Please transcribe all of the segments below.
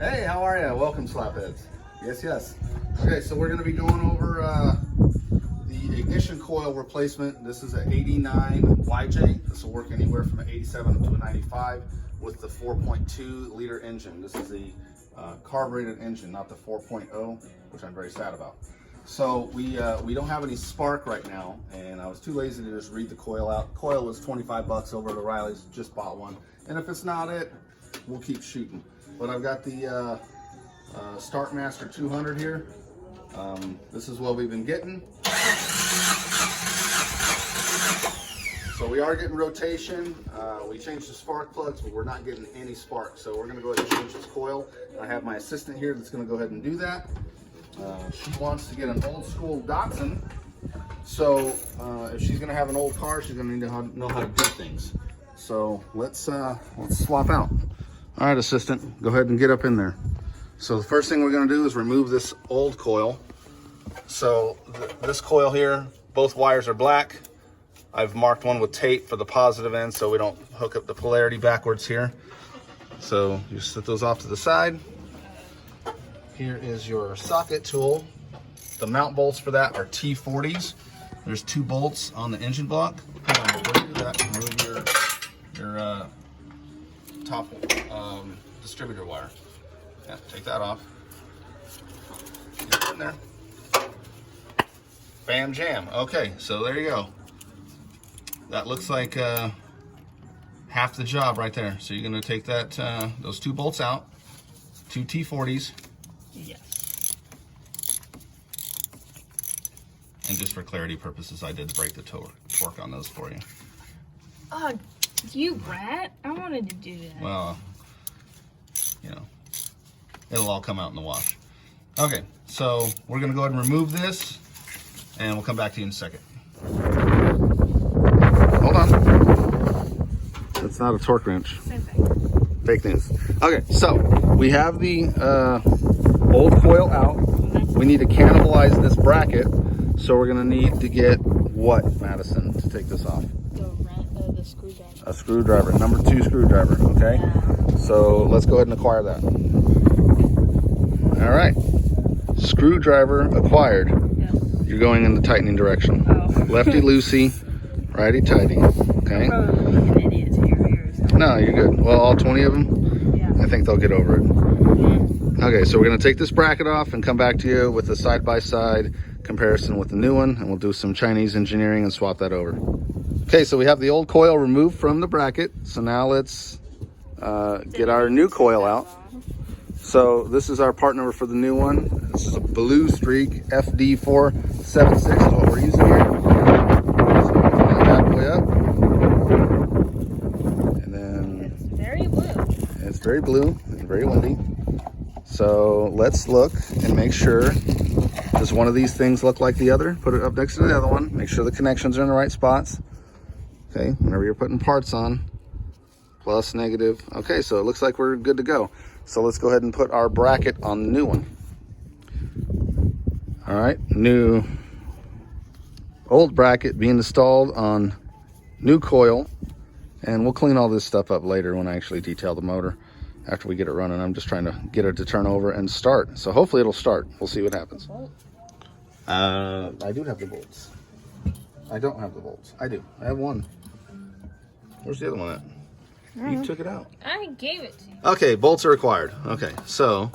Hey, how are you? Welcome, Slapheads. Yes. Okay, so we're going to be going over the ignition coil replacement. This is an 89 YJ. This will work anywhere from an 87 to a 95 with the 4.2 liter engine. This is the carbureted engine, not the 4.0, which I'm very sad about. So we don't have any spark right now, and I was too lazy to just read the coil out. Coil was 25 bucks over at O'Reilly's. Just bought one, and if it's not it, we'll keep shooting. But I've got the Start Master 200 here. This is what we've been getting. So we are getting rotation. We changed the spark plugs, but we're not getting any spark. So we're gonna go ahead and change this coil. I have my assistant here that's gonna go ahead and do that. She wants to get an old school Datsun. So if she's gonna have an old car, she's gonna need to know how to do things. So let's swap out. All right, assistant, go ahead and get up in there. So the first thing we're gonna do is remove this old coil. So this coil here, both wires are black. I've marked one with tape for the positive end so we don't hook up the polarity backwards here. So you set those off to the side. Here is your socket tool. The mount bolts for that are T40s. There's 2 bolts on the engine block. Hold on, before you do that, remove your top distributor wire. Yeah, take that off. Get it in there. Bam jam. Okay, so there you go. That looks like half the job right there. So you're gonna take that those 2 bolts out, 2 T40s. Yes. And just for clarity purposes, I did break the torque on those for you. Oh, you rat! I wanted to do that. Well, you know, it'll all come out in the wash. Okay, so we're gonna go ahead and remove this, and we'll come back to you in a second. Hold on. That's not a torque wrench. Same thing. Fake news. Okay, so we have the old coil out. We need to cannibalize this bracket, so we're gonna need to get what, Madison, to take this off? The screwdriver. A screwdriver, number 2 screwdriver, okay? Yeah. So let's go ahead and acquire that. All right, screwdriver acquired. Yes. You're going in the tightening direction. Oh. Lefty loosey, righty tighty, okay? I'm probably like an idiot to your ears. No, you're good. Well, all 20 of them? Yeah. I think they'll get over it. Yeah. Okay, so we're gonna take this bracket off and come back to you with a side-by-side comparison with the new one, and we'll do some Chinese engineering and swap that over. Okay, so we have the old coil removed from the bracket. So now let's get our new coil out. So this is our part number for the new one. This is a Blue Streak FD476 is what we're using here. So we'll clean that bad boy up. And then It's very blue. it's very blue and very windy. So let's look and make sure, does one of these things look like the other? Put it up next to the other one. Make sure the connections are in the right spots. Okay, whenever you're putting parts on, plus, negative. Okay, so it looks like we're good to go. So let's go ahead and put our bracket on the new one. All right, old bracket being installed on new coil. And we'll clean all this stuff up later when I actually detail the motor after we get it running. I'm just trying to get it to turn over and start. So hopefully it'll start. We'll see what happens. I do have the bolts. I don't have the bolts. I do. I have one. Where's the other one at? You took it out. I gave it to you. Okay, bolts are required. Okay, so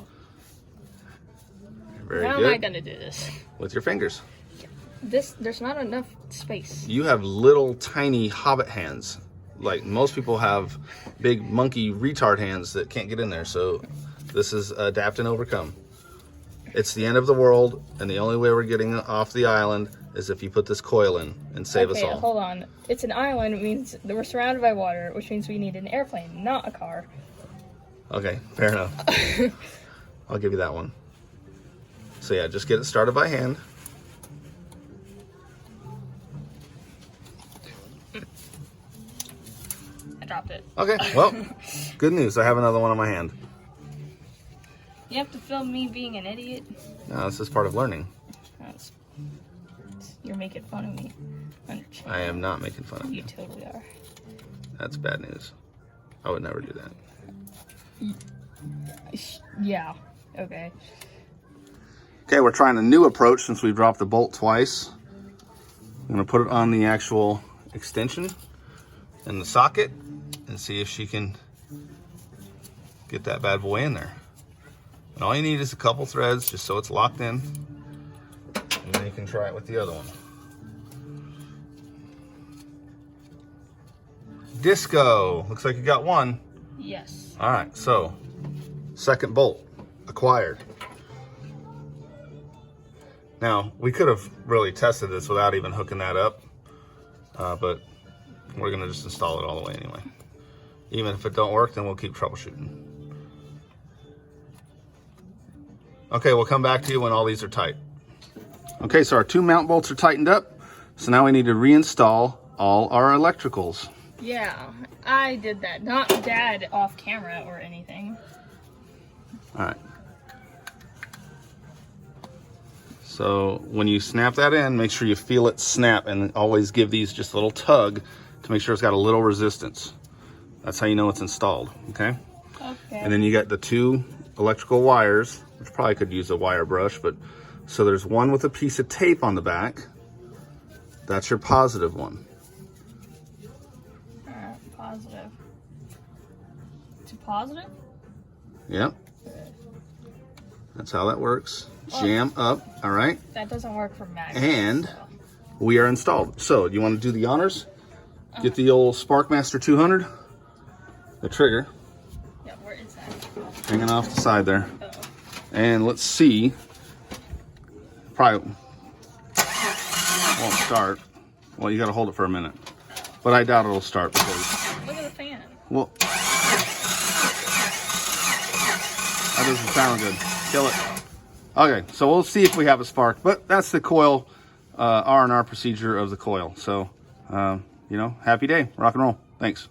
very How good. am I gonna do this? With your fingers. There's not enough space. You have little tiny hobbit hands. Like most people have big monkey retard hands that can't get in there. So this is adapt and overcome. It's the end of the world, and the only way we're getting off the island is if you put this coil in and save us all. Hold on. It's an island. It means that we're surrounded by water, which means we need an airplane, not a car. Okay, fair enough. I'll give you that one. So yeah, just get it started by hand. I dropped it. Okay, well, good news. I have another one on my hand. You have to film me being an idiot. No, this is part of learning. You're making fun of me. I am not making fun of you. You totally are. That's bad news. I would never do that. Yeah. Okay. Okay, we're trying a new approach since we've dropped the bolt twice. I'm gonna put it on the actual extension in the socket and see if she can get that bad boy in there. And all you need is a couple threads just so it's locked in. And then you can try it with the other one. Disco, looks like you got one. Yes. All right, so second bolt acquired. Now, we could have really tested this without even hooking that up, but we're gonna just install it all the way anyway. Even if it don't work, then we'll keep troubleshooting. Okay, we'll come back to you when all these are tight. Okay, so our 2 mount bolts are tightened up. So now we need to reinstall all our electricals. Yeah, I did that. Not Dad off camera or anything. All right. So when you snap that in, make sure you feel it snap, and always give these just a little tug to make sure it's got a little resistance. That's how you know it's installed, okay? Okay. And then you got the 2 electrical wires, which probably could use a wire brush, but so there's one with a piece of tape on the back. That's your positive one. Positive. To positive? Yep. That's how that works. Jam up, all right? That doesn't work for magnets. And so. we are installed. So you want to do the honors? Get the old Sparkmaster 200, the trigger. Yeah, where is that? Hanging off the side there. Uh-oh. And let's see. Probably won't start. Well, you got to hold it for a minute. But I doubt it'll start because... Look at the fan. Well, that doesn't sound good. Kill it. Okay, so we'll see if we have a spark. But that's the coil R&R procedure of the coil. So, you know, happy day. Rock and roll. Thanks.